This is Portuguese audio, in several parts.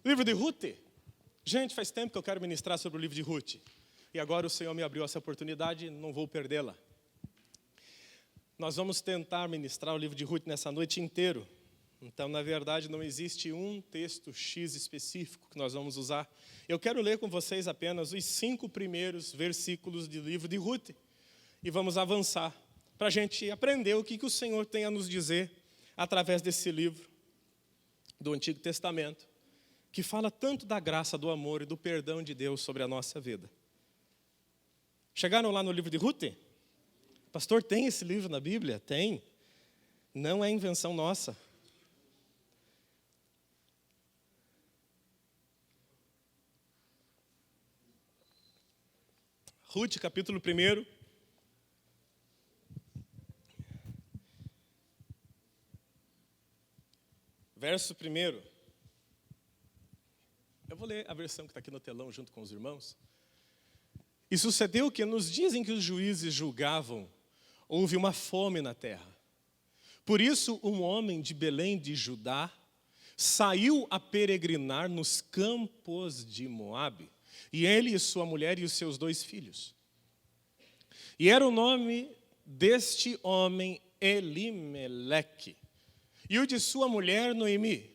Livro de Ruth. Gente, faz tempo que eu quero ministrar sobre o livro de Ruth. E agora o Senhor me abriu essa oportunidade e não vou perdê-la. Nós vamos tentar ministrar o livro de Ruth nessa noite inteiro. Então, na verdade, não existe um texto X específico que nós vamos usar. Eu quero ler com vocês apenas os 5 primeiros versículos do livro de Ruth. E vamos avançar para a gente aprender o que o Senhor tem a nos dizer através desse livro do Antigo Testamento, que fala tanto da graça, do amor e do perdão de Deus sobre a nossa vida. Chegaram lá no livro de Ruth? Pastor, tem esse livro na Bíblia? Tem. Não é invenção nossa. Ruth, capítulo 1. Verso 1. Eu vou ler a versão que está aqui no telão junto com os irmãos. E sucedeu que nos dias em que os juízes julgavam, houve uma fome na terra. Por isso, um homem de Belém de Judá saiu a peregrinar nos campos de Moabe, e ele e sua mulher e os seus 2 filhos. E era o nome deste homem Elimeleque, e o de sua mulher Noemi,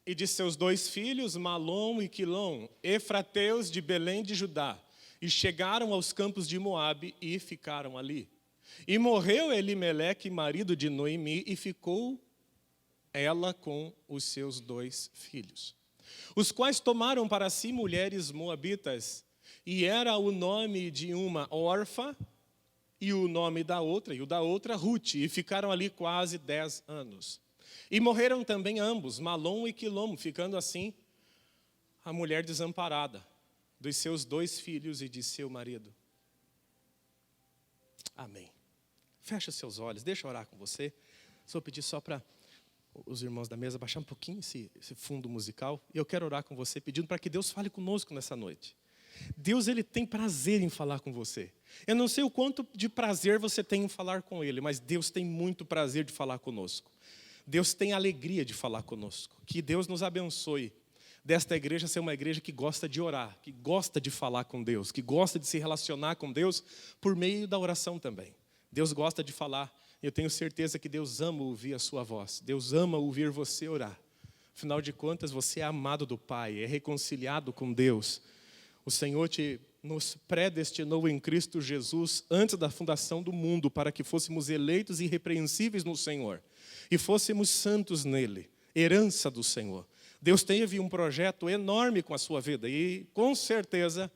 e de seus 2 filhos Malom e Quilom, efrateus de Belém de Judá, e chegaram aos campos de Moabe e ficaram ali. E morreu Elimeleque, marido de Noemi, e ficou ela com os seus 2 filhos, os quais tomaram para si mulheres moabitas, e era o nome de uma Orfa, e o nome da outra, Ruth, e ficaram ali quase 10 anos. E morreram também ambos, Malom e Quilom, ficando assim a mulher desamparada dos seus 2 filhos e de seu marido. Amém. Fecha os seus olhos, deixa eu orar com você. Só pedir só para os irmãos da mesa baixar um pouquinho esse fundo musical. E eu quero orar com você, pedindo para que Deus fale conosco nessa noite. Deus, Ele tem prazer em falar com você. Eu não sei o quanto de prazer você tem em falar com Ele, mas Deus tem muito prazer de falar conosco. Deus tem alegria de falar conosco. Que Deus nos abençoe desta igreja ser uma igreja que gosta de orar, que gosta de falar com Deus, que gosta de se relacionar com Deus por meio da oração também. Deus gosta de falar, e eu tenho certeza que Deus ama ouvir a sua voz. Deus ama ouvir você orar. Afinal de contas, você é amado do Pai, é reconciliado com Deus. O Senhor nos predestinou em Cristo Jesus antes da fundação do mundo para que fôssemos eleitos e irrepreensíveis no Senhor e fôssemos santos nele, herança do Senhor. Deus teve um projeto enorme com a sua vida e com certeza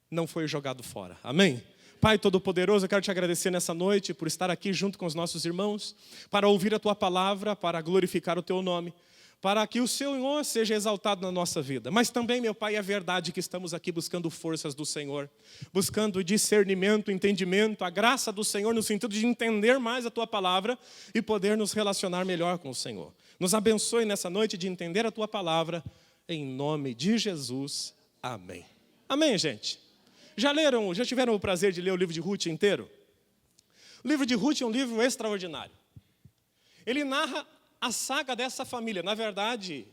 não foi jogado fora. Amém? Pai Todo-Poderoso, eu quero te agradecer nessa noite por estar aqui junto com os nossos irmãos, para ouvir a tua palavra, para glorificar o teu nome, para que o Senhor seja exaltado na nossa vida. Mas também, meu Pai, é verdade que estamos aqui buscando forças do Senhor, buscando discernimento, entendimento, a graça do Senhor no sentido de entender mais a tua palavra e poder nos relacionar melhor com o Senhor. Nos abençoe nessa noite de entender a tua palavra, em nome de Jesus. Amém. Amém, gente? Já tiveram o prazer de ler o livro de Ruth inteiro? O livro de Ruth é um livro extraordinário. Ele narra a saga dessa família. Na verdade,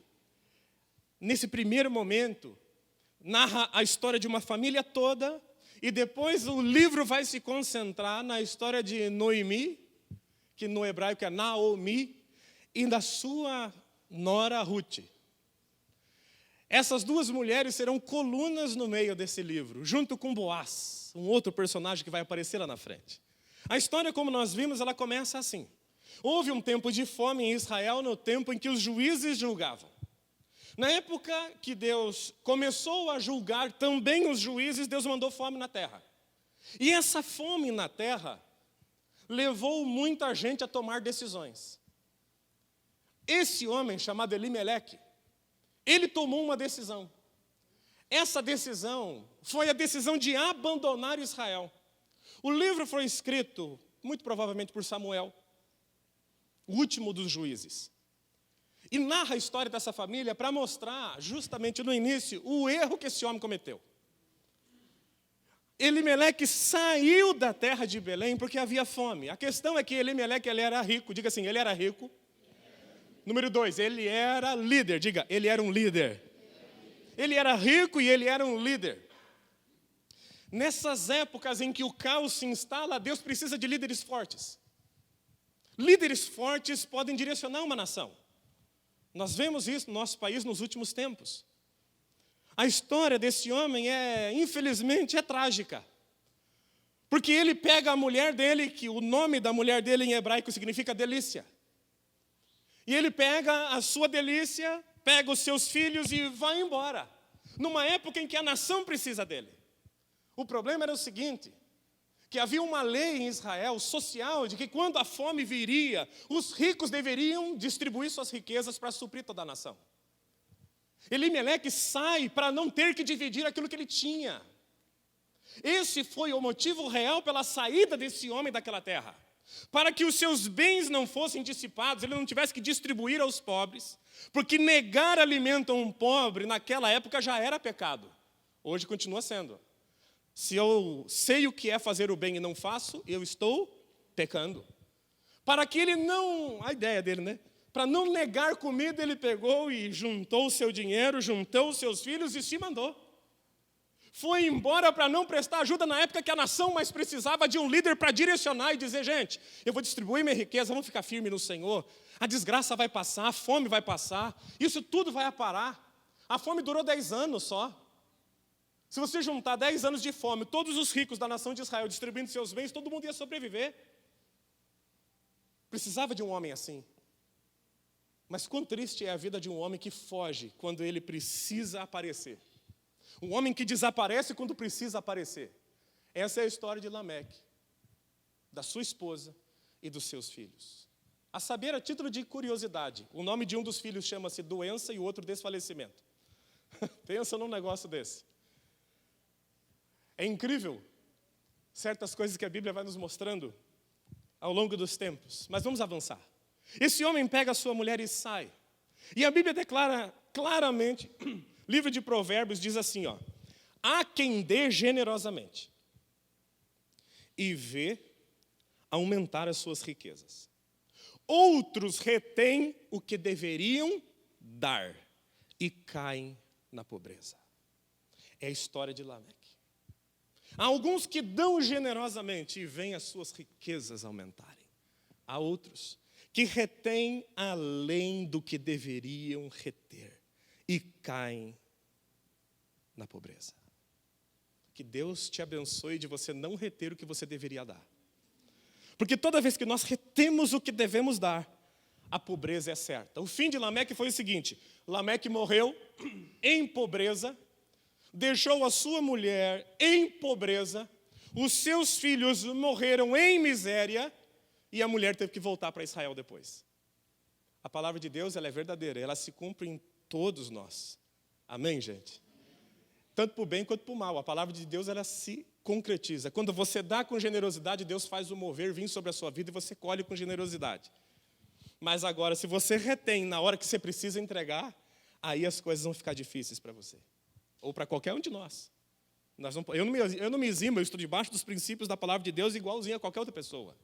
nesse primeiro momento, narra a história de uma família toda, e depois o livro vai se concentrar na história de Noemi, que no hebraico é Naomi, e da sua nora Ruth. Essas 2 mulheres serão colunas no meio desse livro, junto com Boaz, um outro personagem que vai aparecer lá na frente. A história, como nós vimos, ela começa assim. Houve um tempo de fome em Israel, no tempo em que os juízes julgavam. Na época que Deus começou a julgar também os juízes, Deus mandou fome na terra. E essa fome na terra levou muita gente a tomar decisões. Esse homem chamado Elimeleque, ele tomou uma decisão. Essa decisão foi a decisão de abandonar Israel. O livro foi escrito, muito provavelmente por Samuel, o último dos juízes. E narra a história dessa família para mostrar, justamente no início, o erro que esse homem cometeu. Elimeleque saiu da terra de Belém porque havia fome. A questão é que Elimeleque, ele era rico. Diga assim, ele era rico. Número 2, ele era líder. Diga, ele era um líder. ele era rico e ele era um líder. Nessas épocas em que o caos se instala, Deus precisa de líderes fortes. Líderes fortes podem direcionar uma nação. Nós vemos isso no nosso país nos últimos tempos. A história desse homem infelizmente, é trágica. Porque ele pega a mulher dele, que o nome da mulher dele em hebraico significa delícia. E ele pega a sua delícia, pega os seus filhos e vai embora. Numa época em que a nação precisa dele. O problema era o seguinte, que havia uma lei em Israel social de que quando a fome viria, os ricos deveriam distribuir suas riquezas para suprir toda a nação. Elimeleque sai para não ter que dividir aquilo que ele tinha. Esse foi o motivo real pela saída desse homem daquela terra. Para que os seus bens não fossem dissipados, ele não tivesse que distribuir aos pobres, porque negar alimento a um pobre naquela época já era pecado. Hoje continua sendo. Se eu sei o que é fazer o bem e não faço, eu estou pecando. Para que ele não, a ideia dele, né? Para não negar comida, ele pegou e juntou o seu dinheiro, juntou os seus filhos e se mandou. Foi embora para não prestar ajuda na época que a nação mais precisava de um líder para direcionar e dizer, gente, eu vou distribuir minha riqueza, vamos ficar firme no Senhor. A desgraça vai passar, a fome vai passar, isso tudo vai parar. A fome durou 10 anos só. Se você juntar 10 anos de fome, todos os ricos da nação de Israel distribuindo seus bens, todo mundo ia sobreviver. Precisava de um homem assim. Mas quão triste é a vida de um homem que foge quando ele precisa aparecer. Um homem que desaparece quando precisa aparecer. Essa é a história de Lameque, da sua esposa e dos seus filhos. A saber, a título de curiosidade, o nome de um dos filhos chama-se doença e o outro desfalecimento. Pensa num negócio desse. É incrível certas coisas que a Bíblia vai nos mostrando ao longo dos tempos. Mas vamos avançar. Esse homem pega a sua mulher e sai. E a Bíblia declara claramente, livro de Provérbios diz assim, ó, há quem dê generosamente e vê aumentar as suas riquezas. Outros retêm o que deveriam dar e caem na pobreza. É a história de Lameque. Há alguns que dão generosamente e veem as suas riquezas aumentarem. Há outros que retêm além do que deveriam reter e caem na pobreza. Que Deus te abençoe de você não reter o que você deveria dar. Porque toda vez que nós retemos o que devemos dar, a pobreza é certa. O fim de Lameque foi o seguinte, Lameque morreu em pobreza, deixou a sua mulher em pobreza, os seus filhos morreram em miséria e a mulher teve que voltar para Israel depois. A palavra de Deus ela é verdadeira, ela se cumpre em todos nós. Amém, gente? Tanto para o bem quanto para o mal. A palavra de Deus ela se concretiza. Quando você dá com generosidade, Deus faz o mover vir sobre a sua vida e você colhe com generosidade. Mas agora, se você retém na hora que você precisa entregar, aí as coisas vão ficar difíceis para você. Ou para qualquer um de nós. Eu não me eximo, eu estou debaixo dos princípios da palavra de Deus igualzinho a qualquer outra pessoa.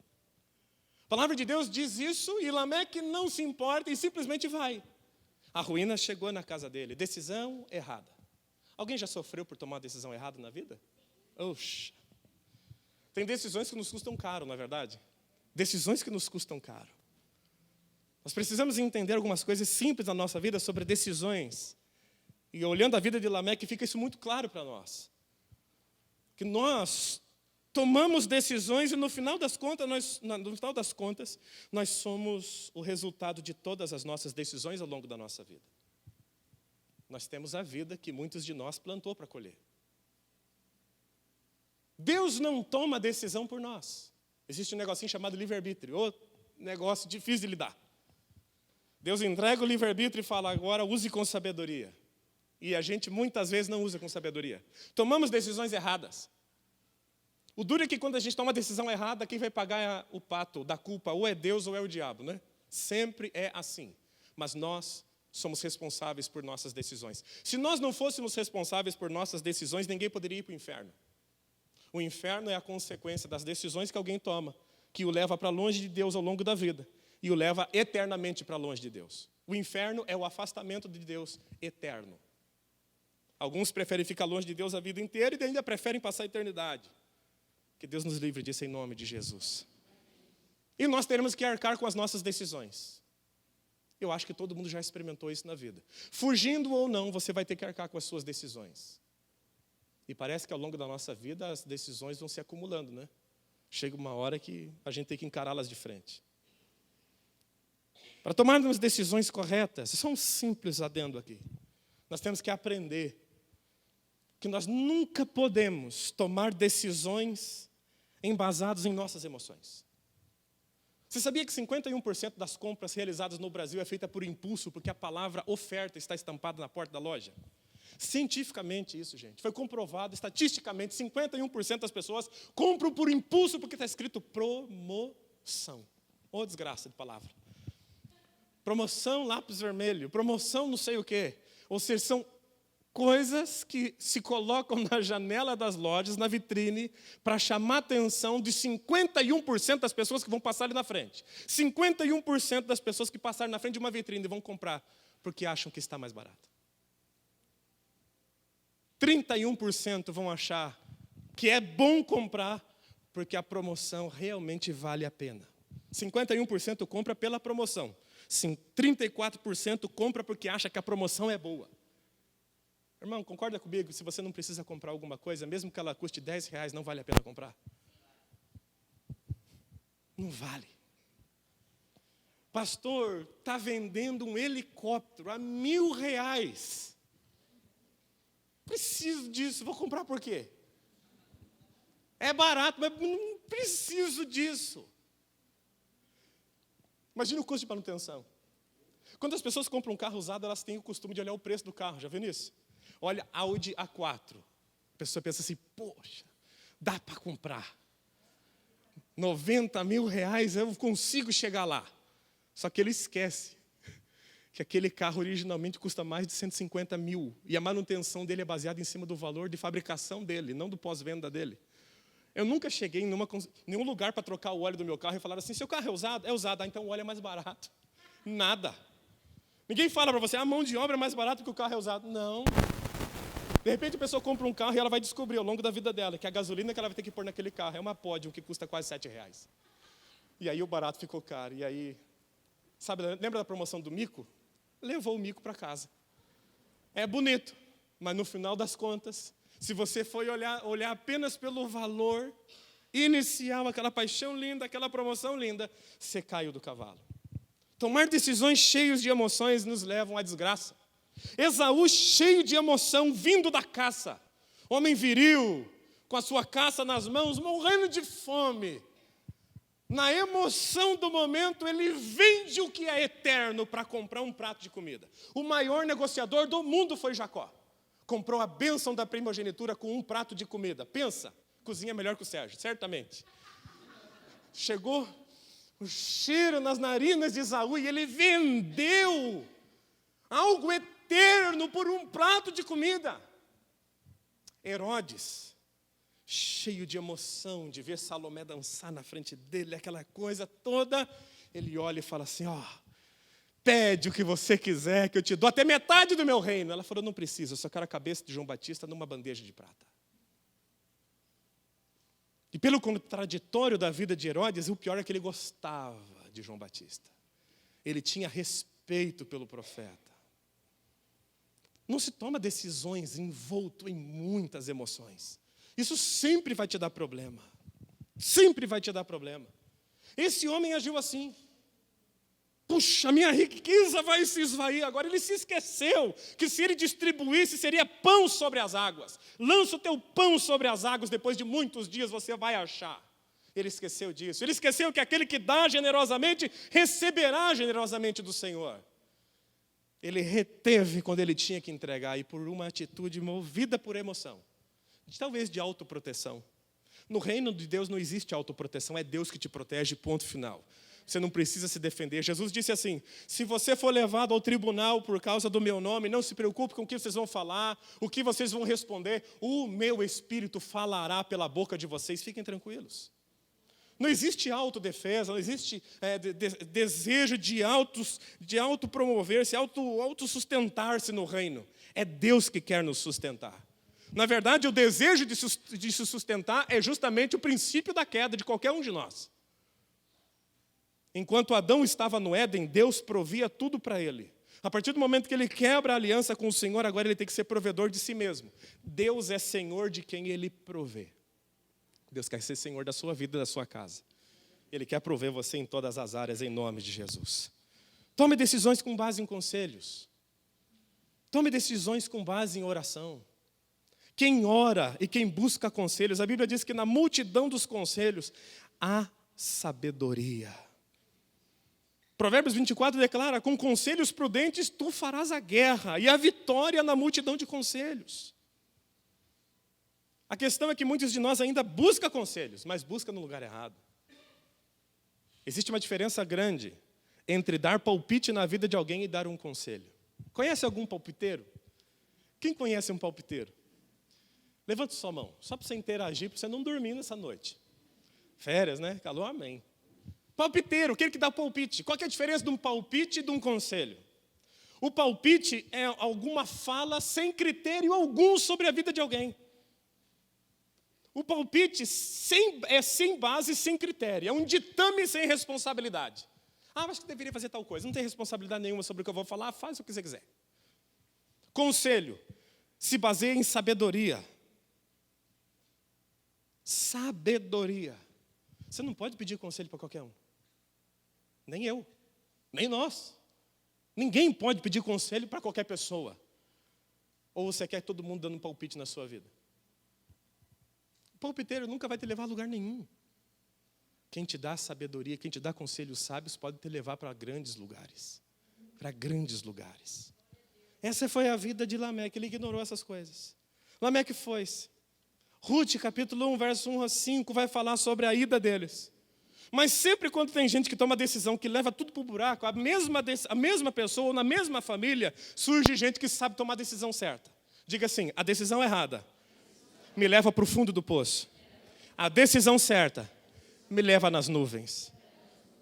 A palavra de Deus diz isso e Lameque não se importa e simplesmente vai. A ruína chegou na casa dele. Decisão errada. Alguém já sofreu por tomar uma decisão errada na vida? Oxa. Tem decisões que nos custam caro, não é verdade? Decisões que nos custam caro. Nós precisamos entender algumas coisas simples na nossa vida sobre decisões. E olhando a vida de Lameque, fica isso muito claro para nós. Que nós tomamos decisões e no final das contas, nós somos o resultado de todas as nossas decisões ao longo da nossa vida. Nós temos a vida que muitos de nós plantou para colher. Deus não toma decisão por nós. Existe um negocinho chamado livre-arbítrio, outro negócio difícil de lidar. Deus entrega o livre-arbítrio e fala, agora use com sabedoria. E a gente muitas vezes não usa com sabedoria. Tomamos decisões erradas. O duro é que quando a gente toma uma decisão errada, quem vai pagar o pato da culpa ou é Deus ou é o diabo, né? Sempre é assim. Mas nós somos responsáveis por nossas decisões. Se nós não fôssemos responsáveis por nossas decisões, ninguém poderia ir para o inferno. O inferno é a consequência das decisões que alguém toma, que o leva para longe de Deus ao longo da vida e o leva eternamente para longe de Deus. O inferno é o afastamento de Deus eterno. Alguns preferem ficar longe de Deus a vida inteira e ainda preferem passar a eternidade. Que Deus nos livre disso em nome de Jesus. E nós teremos que arcar com as nossas decisões. Eu acho que todo mundo já experimentou isso na vida. Fugindo ou não, você vai ter que arcar com as suas decisões. E parece que ao longo da nossa vida as decisões vão se acumulando, né? Chega uma hora que a gente tem que encará-las de frente. Para tomarmos decisões corretas, isso é um simples adendo aqui. Nós temos que aprender que nós nunca podemos tomar decisões embasadas em nossas emoções. Você sabia que 51% das compras realizadas no Brasil é feita por impulso, porque a palavra oferta está estampada na porta da loja? Cientificamente isso, gente, foi comprovado, estatisticamente, 51% das pessoas compram por impulso porque está escrito promoção. Ô, desgraça de palavra. Promoção lápis vermelho, promoção não sei o quê. Ou seja, são coisas que se colocam na janela das lojas, na vitrine, para chamar a atenção de 51% das pessoas que vão passar ali na frente. 51% das pessoas que passaram na frente de uma vitrine vão comprar porque acham que está mais barato. 31% vão achar que é bom comprar porque a promoção realmente vale a pena. 51% compra pela promoção. 34% compra porque acha que a promoção é boa. Irmão, concorda comigo, se você não precisa comprar alguma coisa, mesmo que ela custe R$10, não vale a pena comprar? Não vale. Pastor, está vendendo um helicóptero a R$1.000. Preciso disso, vou comprar por quê? É barato, mas não preciso disso. Imagina o custo de manutenção. Quando as pessoas compram um carro usado, elas têm o costume de olhar o preço do carro, já viu isso? Olha, Audi A4. A pessoa pensa assim, poxa, dá para comprar. R$90 mil, eu consigo chegar lá. Só que ele esquece que aquele carro originalmente custa mais de 150 mil. E a manutenção dele é baseada em cima do valor de fabricação dele, não do pós-venda dele. Eu nunca cheguei em nenhum lugar para trocar o óleo do meu carro e falar assim, seu carro é usado? É usado, então o óleo é mais barato. Nada. Ninguém fala para você, a mão de obra é mais barata que o carro é usado. Não. De repente a pessoa compra um carro e ela vai descobrir ao longo da vida dela que a gasolina que ela vai ter que pôr naquele carro é uma Podium que custa quase R$7. E aí o barato ficou caro. E aí, sabe, lembra da promoção do mico? Levou o mico para casa. É bonito, mas no final das contas, se você for olhar apenas pelo valor inicial, aquela paixão linda, aquela promoção linda, você caiu do cavalo. Tomar decisões cheias de emoções nos levam à desgraça. Esaú, cheio de emoção, vindo da caça. Homem viril, com a sua caça nas mãos, morrendo de fome. Na emoção do momento, ele vende o que é eterno para comprar um prato de comida. O maior negociador do mundo foi Jacó. Comprou a bênção da primogenitura com um prato de comida. Pensa, cozinha melhor que o Sérgio, certamente. Chegou o cheiro nas narinas de Esaú e ele vendeu algo eterno por um prato de comida. Herodes, cheio de emoção de ver Salomé dançar na frente dele, aquela coisa toda, ele olha e fala assim, pede o que você quiser que eu te dou, até metade do meu reino. Ela falou, não precisa, eu só quero a cabeça de João Batista numa bandeja de prata. E pelo contraditório da vida de Herodes, o pior é que ele gostava de João Batista. Ele tinha respeito pelo profeta. Não se toma decisões envolto em muitas emoções. Isso sempre vai te dar problema. Sempre vai te dar problema. Esse homem agiu assim. Puxa, a minha riqueza vai se esvair agora. Ele se esqueceu que se ele distribuísse, seria pão sobre as águas. Lança o teu pão sobre as águas, depois de muitos dias você vai achar. Ele esqueceu disso. Ele esqueceu que aquele que dá generosamente, receberá generosamente do Senhor. Ele reteve quando ele tinha que entregar, e por uma atitude movida por emoção, talvez de autoproteção. No reino de Deus não existe autoproteção, é Deus que te protege, ponto final. Você não precisa se defender. Jesus disse assim, se você for levado ao tribunal por causa do meu nome, não se preocupe com o que vocês vão falar, o que vocês vão responder, o meu Espírito falará pela boca de vocês, fiquem tranquilos. Não existe autodefesa, não existe desejo de autopromover-se, autossustentar-se no reino. É Deus que quer nos sustentar. Na verdade, o desejo de se sustentar é justamente o princípio da queda de qualquer um de nós. Enquanto Adão estava no Éden, Deus provia tudo para ele. A partir do momento que ele quebra a aliança com o Senhor, agora ele tem que ser provedor de si mesmo. Deus é Senhor de quem ele provê. Deus quer ser Senhor da sua vida e da sua casa. Ele quer prover você em todas as áreas, em nome de Jesus. Tome decisões com base em conselhos. Tome decisões com base em oração. Quem ora e quem busca conselhos, a Bíblia diz que na multidão dos conselhos há sabedoria. Provérbios 24 declara, com conselhos prudentes tu farás a guerra e a vitória na multidão de conselhos. A questão é que muitos de nós ainda buscam conselhos, mas buscam no lugar errado. Existe uma diferença grande entre dar palpite na vida de alguém e dar um conselho. Conhece algum palpiteiro? Quem conhece um palpiteiro? Levante sua mão, só para você interagir, para você não dormir nessa noite. Férias, né? Calor, amém. Palpiteiro, aquele que dá palpite. Qual que é a diferença de um palpite e de um conselho? O palpite é alguma fala sem critério algum sobre a vida de alguém. O palpite é sem base, sem critério. É um ditame sem responsabilidade. Acho que deveria fazer tal coisa. Não tem responsabilidade nenhuma sobre o que eu vou falar, faz o que você quiser. Conselho se baseia em sabedoria. Sabedoria. Você não pode pedir conselho para qualquer um. Nem eu, nem nós. Ninguém pode pedir conselho para qualquer pessoa. Ou você quer todo mundo dando um palpite na sua vida? O palpiteiro nunca vai te levar a lugar nenhum. Quem te dá sabedoria, quem te dá conselhos sábios, pode te levar para grandes lugares. Para grandes lugares. Essa foi a vida de Lameque, ele ignorou essas coisas. Lameque foi-se. Ruth, capítulo 1, verso 1 a 5, vai falar sobre a ida deles. Mas sempre quando tem gente que toma decisão, que leva tudo para o buraco, a mesma pessoa ou na mesma família, surge gente que sabe tomar a decisão certa. Diga assim, a decisão errada me leva para o fundo do poço. A decisão certa me leva nas nuvens.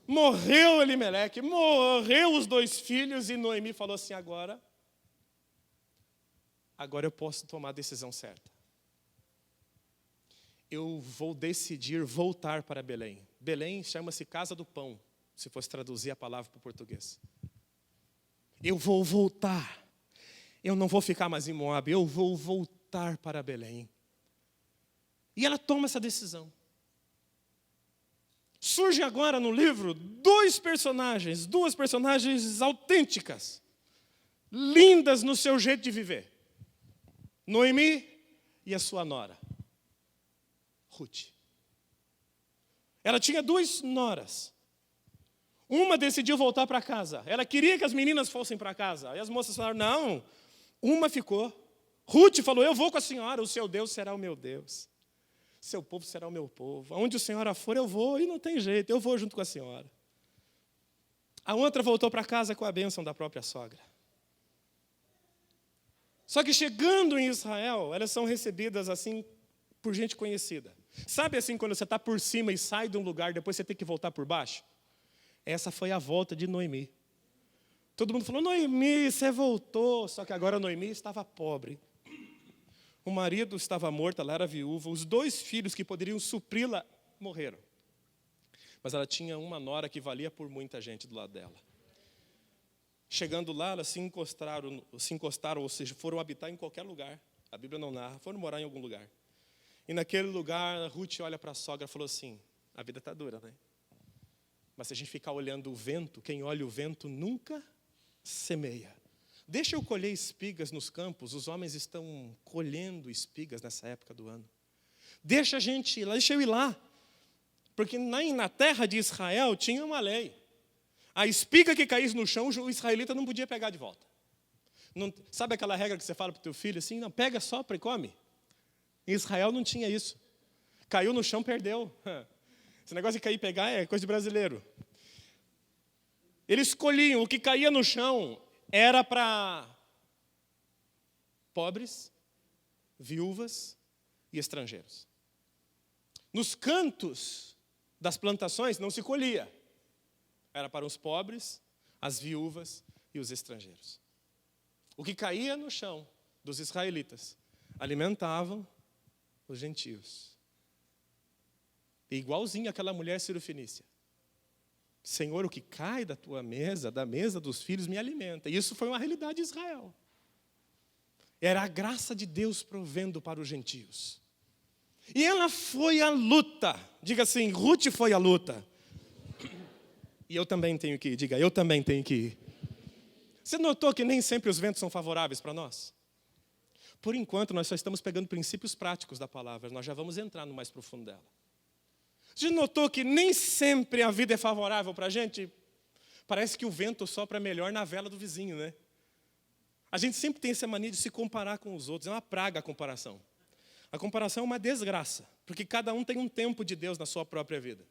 Morreu Elimeleque, morreu os 2 filhos, e Noemi falou assim, agora eu posso tomar a decisão certa. Eu vou decidir voltar para Belém. Belém chama-se Casa do Pão, se fosse traduzir a palavra para o português. Eu vou voltar. Eu não vou ficar mais em Moab, eu vou voltar para Belém. E ela toma essa decisão. Surge agora no livro 2 personagens autênticas, lindas no seu jeito de viver. Noemi e a sua nora, Ruth. Ela tinha 2 noras. Uma decidiu voltar para casa. Ela queria que as meninas fossem para casa. Aí as moças falaram, não. Uma ficou. Ruth falou, eu vou com a senhora, o seu Deus será o meu Deus. Seu povo será o meu povo. Aonde a senhora for, eu vou, e não tem jeito, eu vou junto com a senhora. A outra voltou para casa com a bênção da própria sogra. Só que chegando em Israel, elas são recebidas assim por gente conhecida. Sabe assim, quando você está por cima e sai de um lugar, depois você tem que voltar por baixo? Essa foi a volta de Noemi. Todo mundo falou, Noemi, você voltou. Só que agora Noemi estava pobre. O marido estava morto, ela era viúva. Os 2 filhos que poderiam supri-la morreram. Mas ela tinha uma nora que valia por muita gente do lado dela. Chegando lá, elas se encostaram, ou seja, foram habitar em qualquer lugar. A Bíblia não narra, foram morar em algum lugar. E naquele lugar, Ruth olha para a sogra e falou assim, a vida está dura, né? Mas se a gente ficar olhando o vento, quem olha o vento nunca semeia. Deixa eu colher espigas nos campos, os homens estão colhendo espigas nessa época do ano. Deixa a gente ir lá, deixa eu ir lá. Porque na terra de Israel tinha uma lei. A espiga que caísse no chão, o israelita não podia pegar de volta. Não, sabe aquela regra que você fala para o teu filho assim? Não, pega só e come. Em Israel não tinha isso. Caiu no chão, perdeu. Esse negócio de cair e pegar é coisa de brasileiro. Eles escolhiam, o que caía no chão era para pobres, viúvas e estrangeiros. Nos cantos das plantações não se colhia. Era para os pobres, as viúvas e os estrangeiros. O que caía no chão dos israelitas alimentavam os gentios. E igualzinho aquela mulher cirofenícia. Senhor, o que cai da tua mesa, da mesa dos filhos, me alimenta. E isso foi uma realidade de Israel. Era a graça de Deus provendo para os gentios. E ela foi à luta. Diga assim, Ruth foi à luta. E eu também tenho que ir. Diga, eu também tenho que ir. Você notou que nem sempre os ventos são favoráveis para nós? Por enquanto, nós só estamos pegando princípios práticos da palavra. Nós já vamos entrar no mais profundo dela. Você notou que nem sempre a vida é favorável para a gente? Parece que o vento sopra melhor na vela do vizinho, né? A gente sempre tem essa mania de se comparar com os outros. É uma praga a comparação. A comparação é uma desgraça, porque cada um tem um tempo de Deus na sua própria vida.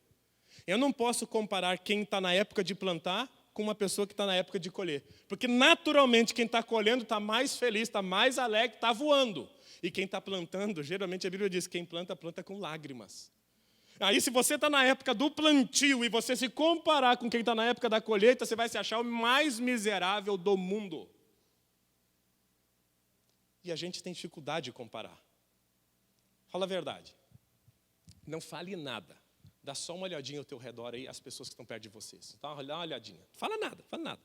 Eu não posso comparar quem está na época de plantar com uma pessoa que está na época de colher. Porque naturalmente quem está colhendo está mais feliz, está mais alegre, está voando. E quem está plantando, geralmente a Bíblia diz, quem planta, planta com lágrimas. Aí se você está na época do plantio e você se comparar com quem está na época da colheita, você vai se achar o mais miserável do mundo. E a gente tem dificuldade de comparar. Fala a verdade. Não fale nada. Dá só uma olhadinha ao teu redor aí, as pessoas que estão perto de você. Dá uma olhadinha. Fala nada, fala nada.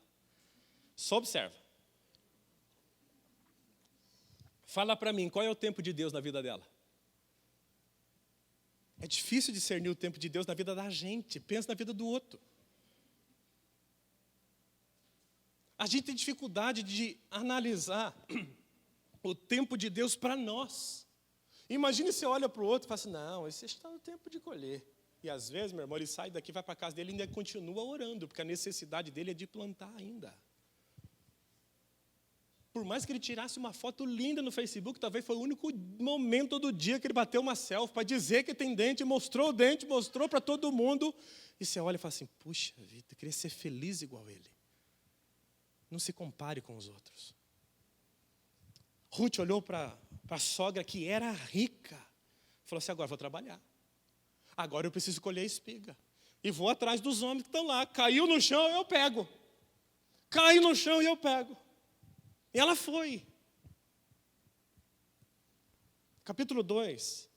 Só observa. Fala para mim, qual é o tempo de Deus na vida dela? É difícil discernir o tempo de Deus na vida da gente. Pensa na vida do outro. A gente tem dificuldade de analisar o tempo de Deus para nós. Imagine você olha para o outro e fala assim, não, esse está no tempo de colher. E às vezes, meu irmão, ele sai daqui, vai para a casa dele e ainda continua orando, porque a necessidade dele é de plantar ainda. Por mais que ele tirasse uma foto linda no Facebook, talvez foi o único momento do dia que ele bateu uma selfie para dizer que tem dente, mostrou o dente, mostrou para todo mundo. E você olha e fala assim, puxa vida, eu queria ser feliz igual ele. Não se compare com os outros. Ruth olhou para a sogra que era rica. Falou assim, agora vou trabalhar. Agora eu preciso colher a espiga. E vou atrás dos homens que estão lá. Caiu no chão, eu pego. Caiu no chão e eu pego. E ela foi. Capítulo 2.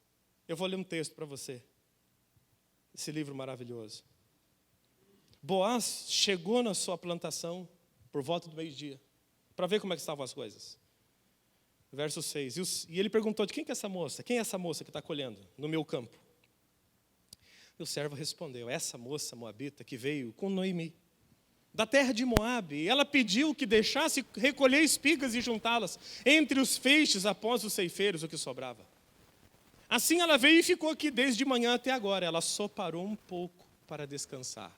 Eu vou ler um texto para você. Esse livro maravilhoso. Boaz chegou na sua plantação por volta do meio-dia. Para ver como é que estavam as coisas. Verso 6. E ele perguntou, de quem que é essa moça? Quem é essa moça que está colhendo no meu campo? E o servo respondeu, essa moça moabita que veio com Noemi, da terra de Moabe. Ela pediu que deixasse recolher espigas e juntá-las entre os feixes após os ceifeiros, o que sobrava. Assim ela veio e ficou aqui desde manhã até agora. Ela só parou um pouco para descansar.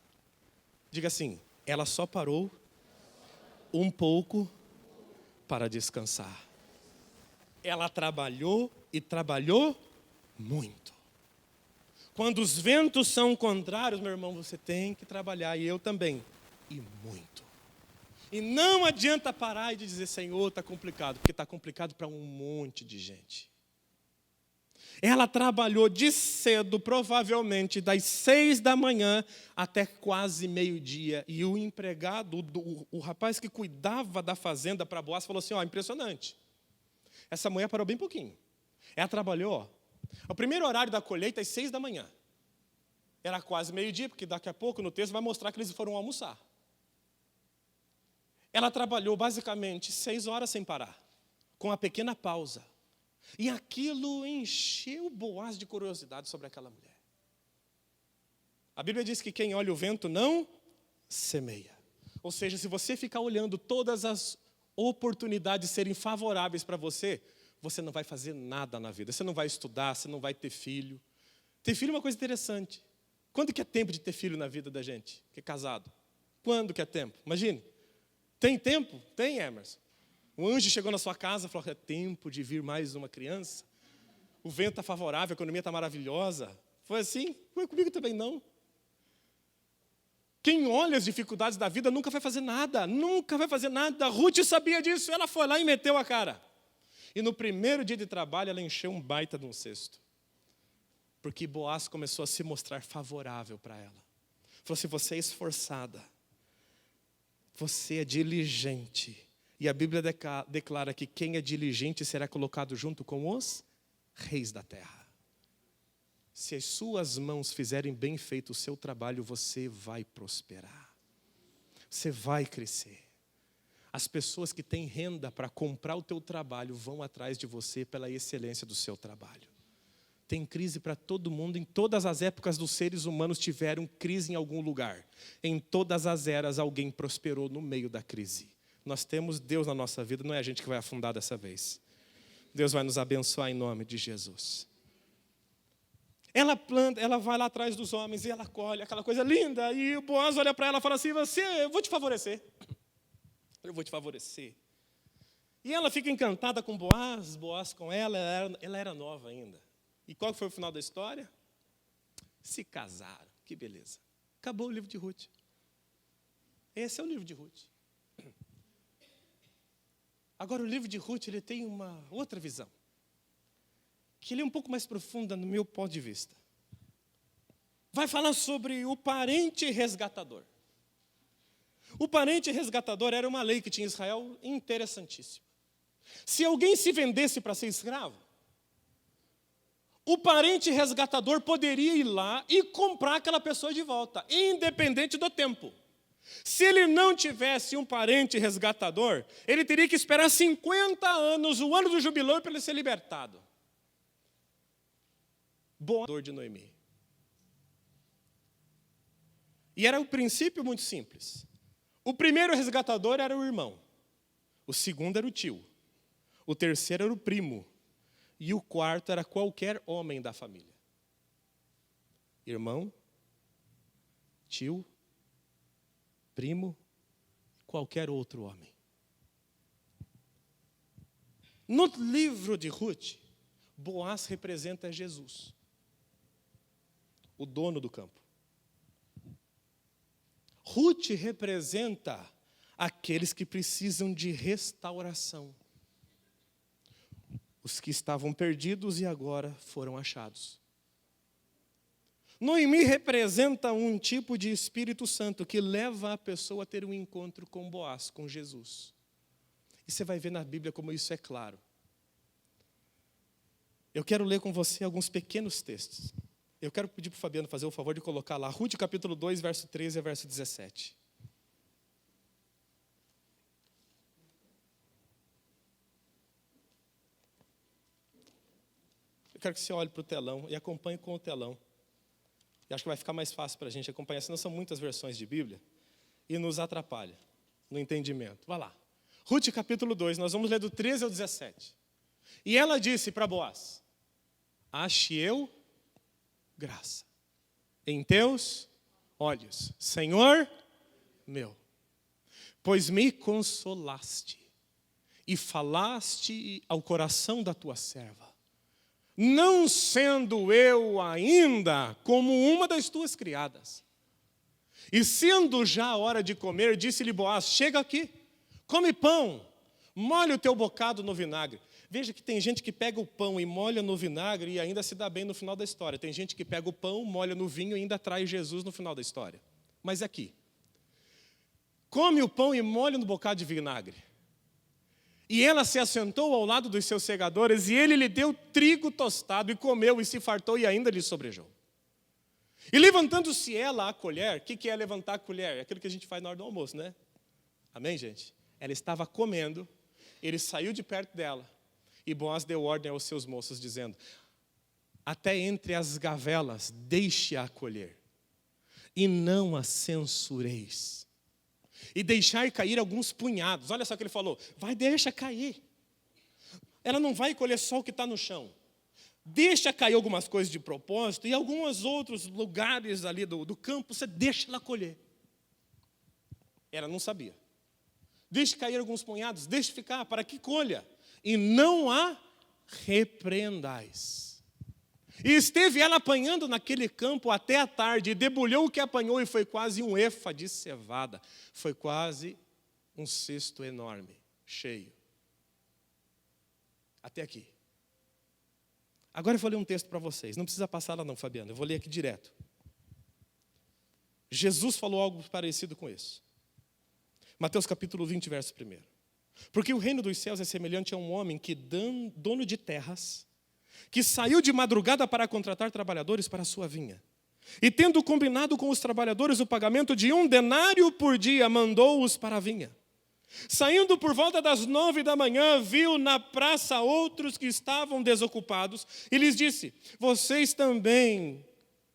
Diga assim, ela só parou um pouco para descansar. Ela trabalhou e trabalhou muito. Quando os ventos são contrários, meu irmão, você tem que trabalhar, e eu também, e muito. E não adianta parar e dizer, Senhor, está complicado, porque está complicado para um monte de gente. Ela trabalhou de cedo, provavelmente das 6 da manhã até quase meio-dia. E o empregado, o rapaz que cuidava da fazenda para Boaz, falou assim, impressionante. Essa mulher parou bem pouquinho. Ela trabalhou, o primeiro horário da colheita é às 6 da manhã. Era quase meio-dia, porque daqui a pouco no texto vai mostrar que eles foram almoçar. Ela trabalhou basicamente 6 horas sem parar, com uma pequena pausa. E aquilo encheu Boaz de curiosidade sobre aquela mulher. A Bíblia diz que quem olha o vento não semeia. Ou seja, se você ficar olhando todas as oportunidades serem favoráveis para você, você não vai fazer nada na vida. Você não vai estudar, você não vai ter filho. Ter filho é uma coisa interessante. Quando que é tempo de ter filho na vida da gente, que é casado? Quando que é tempo? Imagine. Tem tempo? Tem, Emerson. Um anjo chegou na sua casa e falou, é tempo de vir mais uma criança. O vento está favorável, a economia está maravilhosa. Foi assim? Foi comigo também não. Quem olha as dificuldades da vida nunca vai fazer nada. Nunca vai fazer nada. Ruth sabia disso, ela foi lá e meteu a cara. E no primeiro dia de trabalho, ela encheu um baita de um cesto. Porque Boaz começou a se mostrar favorável para ela. Falou assim, você é esforçada. Você é diligente. E a Bíblia declara que quem é diligente será colocado junto com os reis da terra. Se as suas mãos fizerem bem feito o seu trabalho, você vai prosperar. Você vai crescer. As pessoas que têm renda para comprar o teu trabalho vão atrás de você pela excelência do seu trabalho. Tem crise para todo mundo, em todas as épocas dos seres humanos tiveram crise em algum lugar. Em todas as eras alguém prosperou no meio da crise. Nós temos Deus na nossa vida, não é a gente que vai afundar dessa vez. Deus vai nos abençoar em nome de Jesus. Ela planta, ela vai lá atrás dos homens e ela colhe aquela coisa linda. E o Boaz olha para ela e fala assim, eu vou te favorecer. Eu vou te favorecer. E ela fica encantada com Boaz com ela era nova ainda. E qual foi o final da história? Se casaram, que beleza. Acabou o livro de Ruth. Esse é o livro de Ruth. Agora o livro de Ruth ele tem uma outra visão. Que ele é um pouco mais profunda no meu ponto de vista. Vai falar sobre o parente resgatador. O parente resgatador era uma lei que tinha em Israel interessantíssima. Se alguém se vendesse para ser escravo, o parente resgatador poderia ir lá e comprar aquela pessoa de volta, independente do tempo. Se ele não tivesse um parente resgatador, ele teria que esperar 50 anos, o ano do jubileu, para ele ser libertado. Boaz de Noemi. E era um princípio muito simples. O primeiro resgatador era o irmão. O segundo era o tio. O terceiro era o primo. E o quarto era qualquer homem da família. Irmão, tio, primo, qualquer outro homem. No livro de Ruth, Boaz representa Jesus, o dono do campo. Ruth representa aqueles que precisam de restauração. Os que estavam perdidos e agora foram achados. Noemi representa um tipo de Espírito Santo que leva a pessoa a ter um encontro com Boaz, com Jesus. E você vai ver na Bíblia como isso é claro. Eu quero ler com você alguns pequenos textos. Eu quero pedir para o Fabiano fazer o favor de colocar lá, Ruth capítulo 2, verso 13 a verso 17. Eu quero que você olhe para o telão e acompanhe com o telão. E acho que vai ficar mais fácil para a gente acompanhar, senão são muitas versões de Bíblia e nos atrapalha no entendimento. Vai lá. Ruth capítulo 2, nós vamos ler do 13 ao 17. E ela disse para Boaz, ache eu graça em teus olhos, Senhor meu, pois me consolaste e falaste ao coração da tua serva, não sendo eu ainda como uma das tuas criadas. E sendo já a hora de comer, disse-lhe Boaz, chega aqui, come pão, molha o teu bocado no vinagre. Veja que tem gente que pega o pão e molha no vinagre e ainda se dá bem no final da história. Tem gente que pega o pão, molha no vinho e ainda traz Jesus no final da história. Mas aqui, come o pão e molha no bocado de vinagre. E ela se assentou ao lado dos seus segadores, e ele lhe deu trigo tostado, e comeu, e se fartou, e ainda lhe sobrejou. E levantando-se ela a colher, o que é levantar a colher? É aquilo que a gente faz na hora do almoço, né? Amém, gente? Ela estava comendo, ele saiu de perto dela, e Boaz deu ordem aos seus moços, dizendo, até entre as gavelas, deixe-a colher, e não a censureis. E deixar cair alguns punhados. Olha só o que ele falou. Deixa cair. Ela não vai colher só o que está no chão. Deixa cair algumas coisas de propósito. E alguns outros lugares ali do campo, você deixa ela colher. Ela não sabia. Deixe cair alguns punhados. Deixe ficar para que colha. E não a repreendais. E esteve ela apanhando naquele campo até a tarde, e debulhou o que apanhou, e foi quase um efa de cevada. Foi quase um cesto enorme, cheio. Até aqui. Agora eu vou ler um texto para vocês. Não precisa passar lá não, Fabiano. Eu vou ler aqui direto. Jesus falou algo parecido com isso. Mateus capítulo 20, verso 1. Porque o reino dos céus é semelhante a um homem dono de terras, que saiu de madrugada para contratar trabalhadores para a sua vinha. E tendo combinado com os trabalhadores o pagamento de 1 denário por dia, mandou-os para a vinha. Saindo por volta das 9 da manhã, viu na praça outros que estavam desocupados e lhes disse: vocês também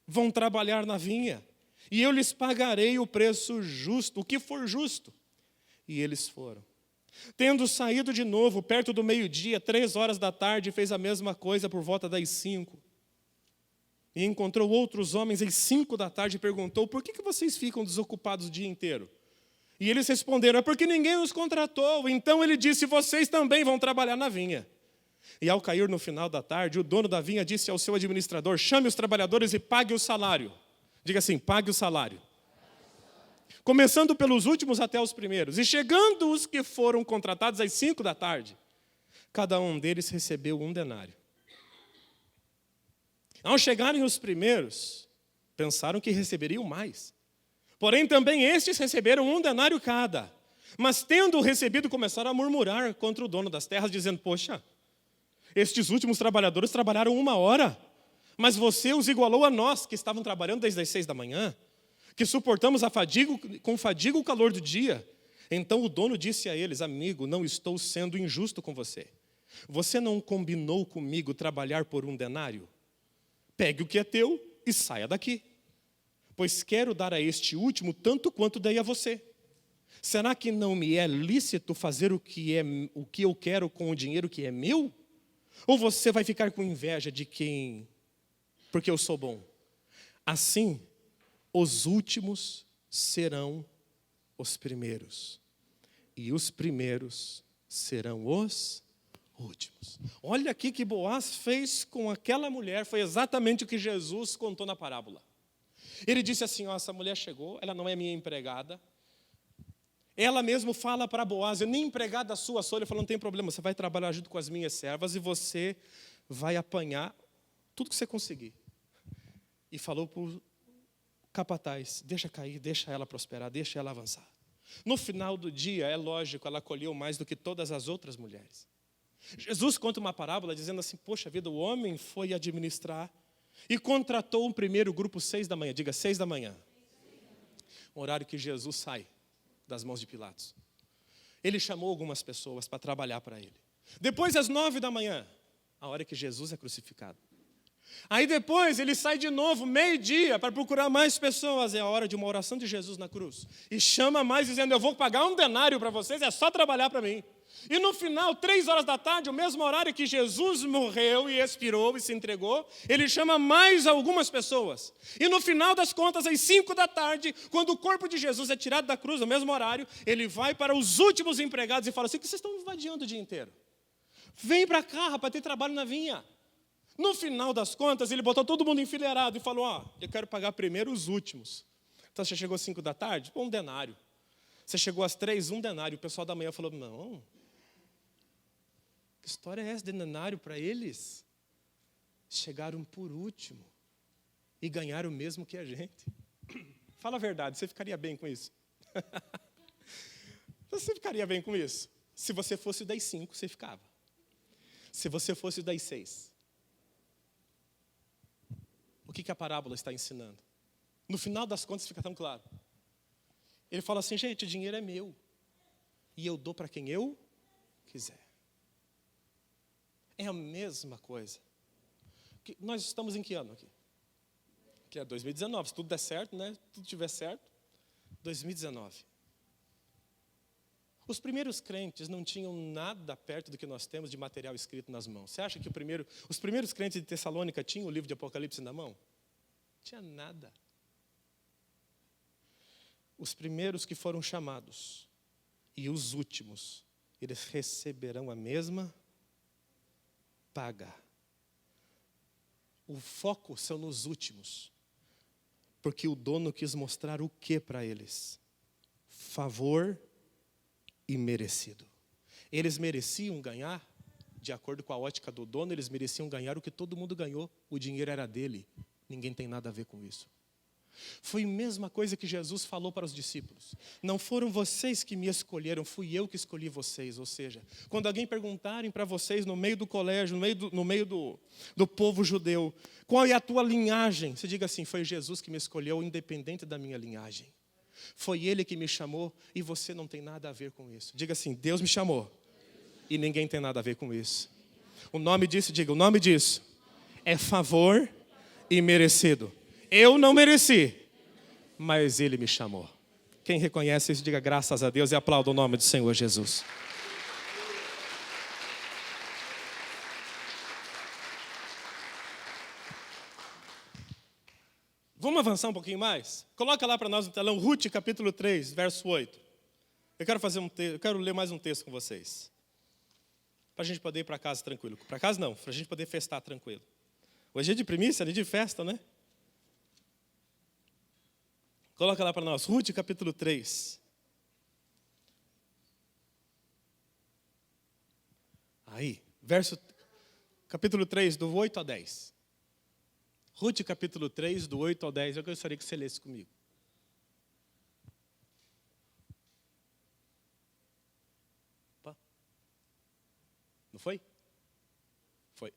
vão trabalhar na vinha, e eu lhes pagarei o preço justo, o que for justo. E eles foram. Tendo saído de novo, perto do meio-dia, 3 horas da tarde, fez a mesma coisa por volta das 5. E encontrou outros homens às 5 da tarde e perguntou: por que vocês ficam desocupados o dia inteiro? E eles responderam: é porque ninguém os contratou. Então ele disse: vocês também vão trabalhar na vinha. E ao cair no final da tarde, o dono da vinha disse ao seu administrador: chame os trabalhadores e pague o salário. Diga assim: pague o salário. Começando pelos últimos até os primeiros. E chegando os que foram contratados às 5 da tarde, cada um deles recebeu 1 denário. Ao chegarem os primeiros, pensaram que receberiam mais. Porém, também estes receberam 1 denário cada. Mas, tendo recebido, começaram a murmurar contra o dono das terras, dizendo: poxa, estes últimos trabalhadores trabalharam 1 hora, mas você os igualou a nós, que estavam trabalhando desde as 6 da manhã, que suportamos com fadiga o calor do dia. Então o dono disse a eles: amigo, não estou sendo injusto com você. Você não combinou comigo trabalhar por 1 denário? Pegue o que é teu e saia daqui, pois quero dar a este último tanto quanto dei a você. Será que não me é lícito fazer o que eu quero com o dinheiro que é meu? Ou você vai ficar com inveja de quem, porque eu sou bom? Assim, os últimos serão os primeiros, e os primeiros serão os últimos. Olha aqui que Boaz fez com aquela mulher, foi exatamente o que Jesus contou na parábola. Ele disse assim: essa mulher chegou, ela não é minha empregada. Ela mesmo fala para Boaz: eu nem empregada sua sou. Ele falou: não tem problema, você vai trabalhar junto com as minhas servas e você vai apanhar tudo que você conseguir. E falou para o capataz: deixa cair, deixa ela prosperar, deixa ela avançar. No final do dia, é lógico, ela colheu mais do que todas as outras mulheres. Jesus conta uma parábola dizendo assim: poxa vida, o homem foi administrar e contratou um primeiro grupo 6 da manhã. Diga, 6 da manhã. Um horário que Jesus sai das mãos de Pilatos. Ele chamou algumas pessoas para trabalhar para ele. Depois, às 9 da manhã, a hora que Jesus é crucificado. Aí depois ele sai de novo, meio-dia, para procurar mais pessoas. É a hora de uma oração de Jesus na cruz. E chama mais, dizendo: eu vou pagar 1 denário para vocês, é só trabalhar para mim. E no final, 3 horas da tarde, o mesmo horário que Jesus morreu e expirou e se entregou, ele chama mais algumas pessoas. E no final das contas, às 5 da tarde, quando o corpo de Jesus é tirado da cruz, no mesmo horário, ele vai para os últimos empregados e fala assim: o que vocês estão vadiando o dia inteiro? Vem para cá, para ter trabalho na vinha. No final das contas, ele botou todo mundo enfileirado e falou: eu quero pagar primeiro os últimos. Então, você chegou às 5 da tarde? 1 denário. Você chegou às 3, 1 denário. O pessoal da manhã falou: não, que história é essa de denário para eles? Chegaram por último e ganharam o mesmo que a gente. Fala a verdade, você ficaria bem com isso? Você ficaria bem com isso? Se você fosse o das 5, você ficava. Se você fosse o das 6. O que a parábola está ensinando? No final das contas fica tão claro. Ele fala assim: gente, o dinheiro é meu. E eu dou para quem eu quiser. É a mesma coisa. Nós estamos em que ano aqui? Que é 2019. Se tudo der certo, né? Se tudo estiver certo, 2019. Os primeiros crentes não tinham nada perto do que nós temos de material escrito nas mãos. Você acha que os primeiros crentes de Tessalônica tinham o livro de Apocalipse na mão? Não tinha nada. Os primeiros que foram chamados e os últimos, eles receberão a mesma paga. O foco são nos últimos, porque o dono quis mostrar o que para eles? Favor imerecido. Eles mereciam ganhar, de acordo com a ótica do dono, eles mereciam ganhar o que todo mundo ganhou. O dinheiro era dele. Ninguém tem nada a ver com isso. Foi a mesma coisa que Jesus falou para os discípulos. Não foram vocês que me escolheram, fui eu que escolhi vocês. Ou seja, quando alguém perguntarem para vocês no meio do colégio, no meio do povo judeu, qual é a tua linhagem? Você diga assim, foi Jesus que me escolheu, independente da minha linhagem. Foi Ele que me chamou e você não tem nada a ver com isso. Diga assim, Deus me chamou e ninguém tem nada a ver com isso. O nome disso, diga, o nome disso é favor imerecido. Eu não mereci, mas Ele me chamou. Quem reconhece isso, diga graças a Deus e aplauda o nome do Senhor Jesus. Vamos avançar um pouquinho mais? Coloca lá para nós no telão, Ruth, capítulo 3, verso 8. Eu quero ler mais um texto com vocês. Para a gente poder ir para casa tranquilo. Para casa não, para a gente poder festar tranquilo. Hoje é de primícia, é de festa, né? Coloca lá para nós, Ruth, capítulo 3. Aí, capítulo 3, do 8 a 10. Ruth, capítulo 3, do 8 ao 10. Eu gostaria que você lesse comigo. Opa. Não foi? Foi.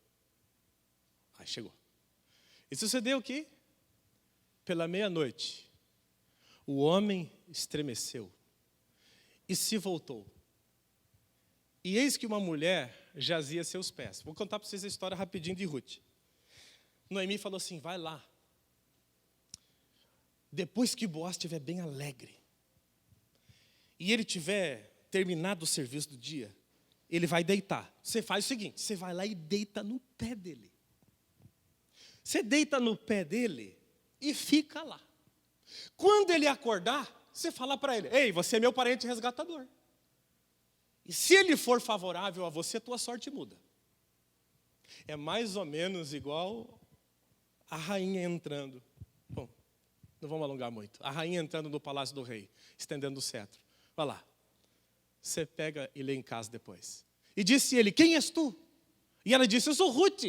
Aí chegou. E sucedeu que, pela meia-noite, o homem estremeceu e se voltou. E eis que uma mulher jazia a seus pés. Vou contar para vocês a história rapidinho de Ruth. Noemi falou assim, vai lá. Depois que Boaz estiver bem alegre, e ele tiver terminado o serviço do dia, ele vai deitar. Você faz o seguinte, você vai lá e deita no pé dele. Você deita no pé dele e fica lá. Quando ele acordar, você fala para ele, ei, você é meu parente resgatador. E se ele for favorável a você, tua sorte muda. É mais ou menos igual a rainha entrando. Bom, não vamos alongar muito. A rainha entrando no palácio do rei, estendendo o cetro. Vai lá. Você pega e lê em casa depois. E disse ele, quem és tu? E ela disse, eu sou Ruth,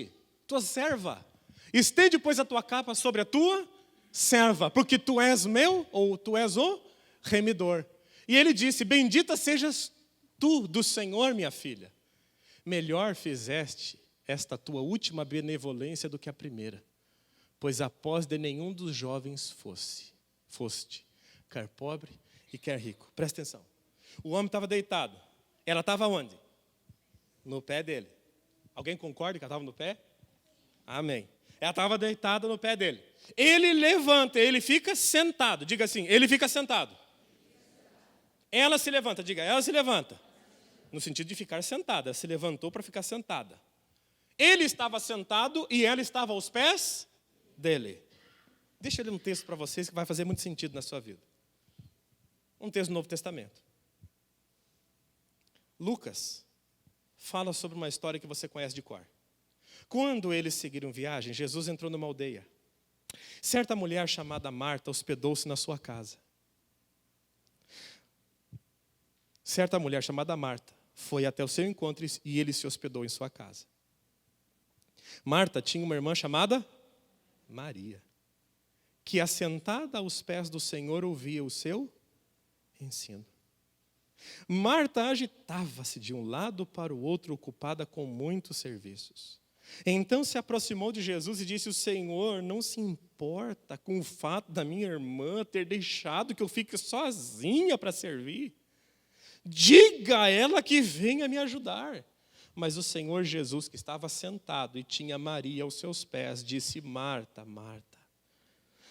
tua serva. Estende, pois, a tua capa sobre a tua serva, porque tu és meu, ou tu és o remidor. E ele disse, bendita sejas tu do Senhor, minha filha. Melhor fizeste esta tua última benevolência do que a primeira, pois após de nenhum dos jovens foste, quer pobre e quer rico. Presta atenção. O homem estava deitado. Ela estava onde? No pé dele. Alguém concorda que ela estava no pé? Amém. Ela estava deitada no pé dele. Ele levanta, ele fica sentado. Diga assim, ele fica sentado. Ela se levanta, diga, ela se levanta. No sentido de ficar sentada. Ela se levantou para ficar sentada. Ele estava sentado e ela estava aos pés dele. Deixa eu ler um texto para vocês que vai fazer muito sentido na sua vida. Um texto do Novo Testamento. Lucas fala sobre uma história que você conhece de cor. Quando eles seguiram viagem, Jesus entrou numa aldeia. Certa mulher chamada Marta hospedou-se na sua casa. Certa mulher chamada Marta foi até o seu encontro e ele se hospedou em sua casa. Marta tinha uma irmã chamada Maria, que assentada aos pés do Senhor ouvia o seu ensino. Marta agitava-se de um lado para o outro, ocupada com muitos serviços. Então se aproximou de Jesus e disse, o Senhor não se importa com o fato da minha irmã ter deixado que eu fique sozinha para servir. Diga a ela que venha me ajudar. Mas o Senhor Jesus, que estava sentado e tinha Maria aos seus pés, disse, Marta, Marta,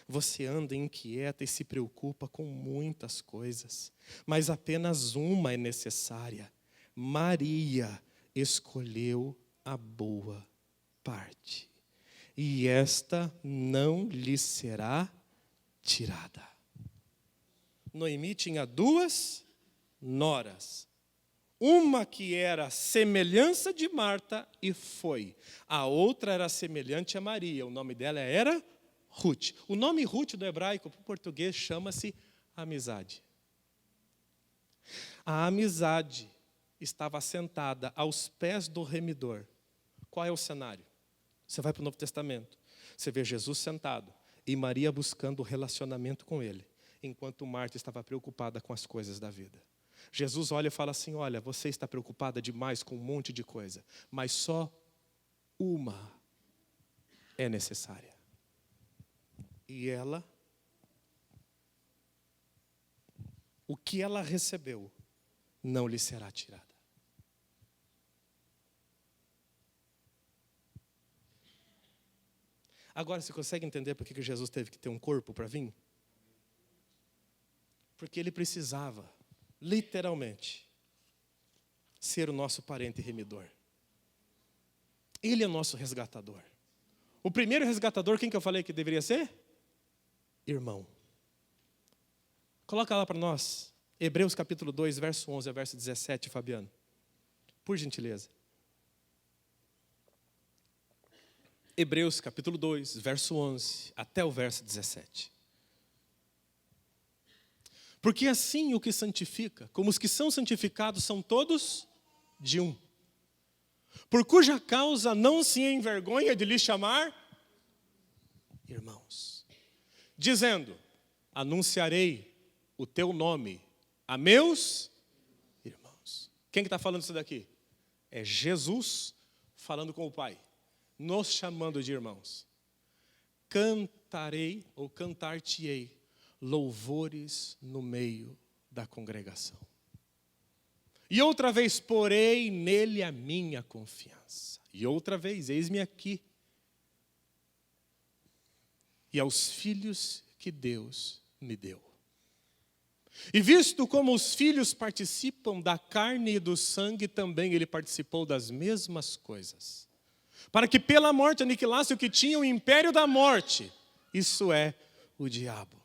você anda inquieta e se preocupa com muitas coisas, mas apenas uma é necessária. Maria escolheu a boa parte, e esta não lhe será tirada. Noemi tinha duas noras. Uma que era semelhança de Marta e foi. A outra era semelhante a Maria. O nome dela era Ruth. O nome Ruth do hebraico para o português chama-se amizade. A amizade estava sentada aos pés do remidor. Qual é o cenário? Você vai para o Novo Testamento. Você vê Jesus sentado. e Maria buscando o relacionamento com Ele, enquanto Marta estava preocupada com as coisas da vida. Jesus olha e fala assim, olha, você está preocupada demais com um monte de coisa, mas só uma é necessária. E ela, o que ela recebeu, não lhe será tirada. Agora, você consegue entender por que Jesus teve que ter um corpo para vir? Porque Ele precisava, literalmente, ser o nosso parente remidor. Ele é o nosso resgatador. O primeiro resgatador, quem que eu falei que deveria ser? Irmão. Coloca lá para nós, Hebreus capítulo 2, verso 11 a verso 17, Fabiano. Por gentileza. Hebreus capítulo 2, verso 11 até o verso 17. Porque assim o que santifica, como os que são santificados são todos de um. Por cuja causa não se envergonha de lhe chamar irmãos. Dizendo, anunciarei o teu nome a meus irmãos. Quem que está falando isso daqui? É Jesus falando com o Pai, nos chamando de irmãos. Cantarei ou cantar-te-ei louvores no meio da congregação. E outra vez porei nele a minha confiança. E outra vez, eis-me aqui. E aos filhos que Deus me deu. E visto como os filhos participam da carne e do sangue, também ele participou das mesmas coisas. Para que pela morte aniquilasse o que tinha o império da morte, isso é, o diabo.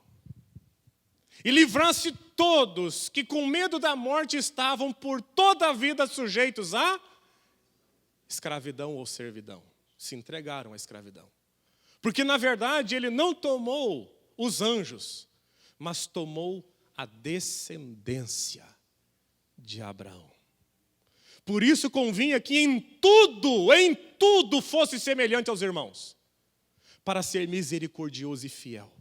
E livrasse todos que com medo da morte estavam por toda a vida sujeitos à escravidão ou servidão. Se entregaram à escravidão. Porque na verdade ele não tomou os anjos, mas tomou a descendência de Abraão. Por isso convinha que em tudo fosse semelhante aos irmãos, para ser misericordioso e fiel,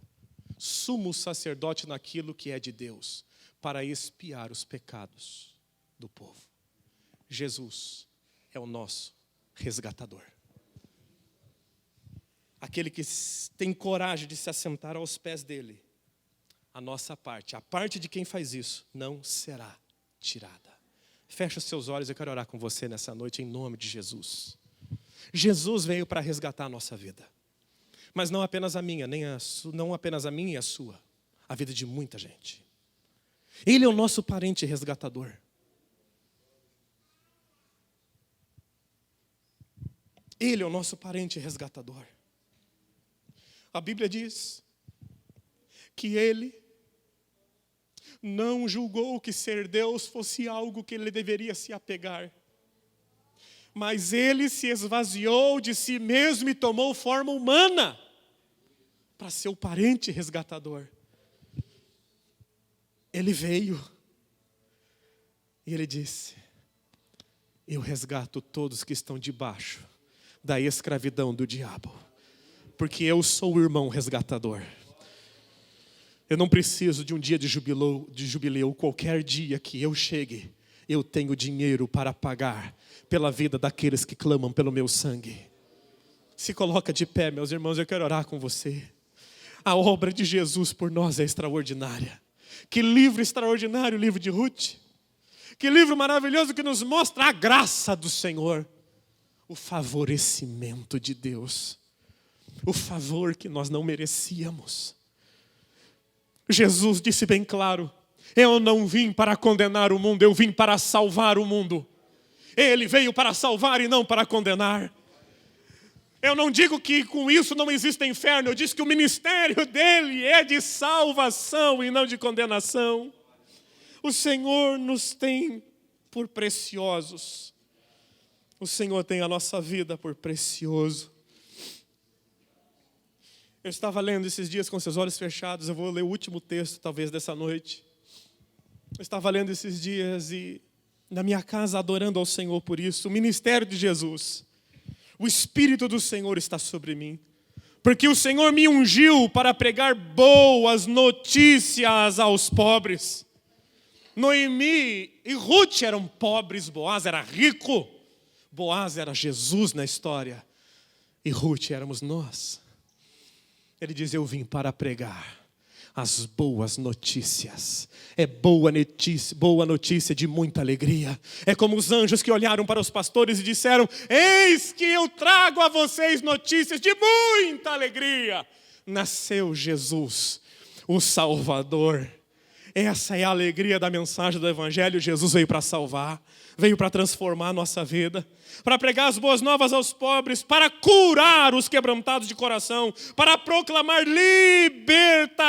sumo sacerdote naquilo que é de Deus, para expiar os pecados do povo. Jesus é o nosso resgatador. Aquele que tem coragem de se assentar aos pés dele. A nossa parte, a parte de quem faz isso, não será tirada. Fecha os seus olhos, eu quero orar com você nessa noite em nome de Jesus. Jesus veio para resgatar a nossa vida. Mas não apenas a minha, não apenas a minha e a sua, a vida de muita gente. Ele é o nosso parente resgatador. Ele é o nosso parente resgatador. A Bíblia diz que ele não julgou que ser Deus fosse algo que ele deveria se apegar. Mas ele se esvaziou de si mesmo e tomou forma humana para ser o parente resgatador. Ele veio e ele disse, eu resgato todos que estão debaixo da escravidão do diabo, porque eu sou o irmão resgatador. Eu não preciso de um dia de jubileu, qualquer dia que eu chegue, eu tenho dinheiro para pagar pela vida daqueles que clamam pelo meu sangue. Se coloca de pé, meus irmãos, eu quero orar com você. A obra de Jesus por nós é extraordinária. Que livro extraordinário, o livro de Ruth. Que livro maravilhoso que nos mostra a graça do Senhor. O favorecimento de Deus. O favor que nós não merecíamos. Jesus disse bem claro, eu não vim para condenar o mundo, eu vim para salvar o mundo. Ele veio para salvar e não para condenar. Eu não digo que com isso não existe inferno, eu disse que o ministério dele é de salvação e não de condenação. O Senhor nos tem por preciosos. O Senhor tem a nossa vida por precioso. Eu estava lendo esses dias com seus olhos fechados, eu vou ler o último texto talvez dessa noite. Eu estava lendo esses dias e na minha casa adorando ao Senhor por isso, o ministério de Jesus. O Espírito do Senhor está sobre mim, Porque o Senhor me ungiu para pregar boas notícias aos pobres. Noemi e Ruth eram pobres, Boaz era rico. Boaz era Jesus na história. E Ruth éramos nós. Ele diz, eu vim para pregar as boas notícias. É boa notícia de muita alegria. É como os anjos que olharam para os pastores e disseram, eis que eu trago a vocês notícias de muita alegria. Nasceu Jesus, o Salvador. Essa é a alegria da mensagem do Evangelho. Jesus veio para salvar, veio para transformar a nossa vida, para pregar as boas novas aos pobres, para curar os quebrantados de coração, para proclamar libertação,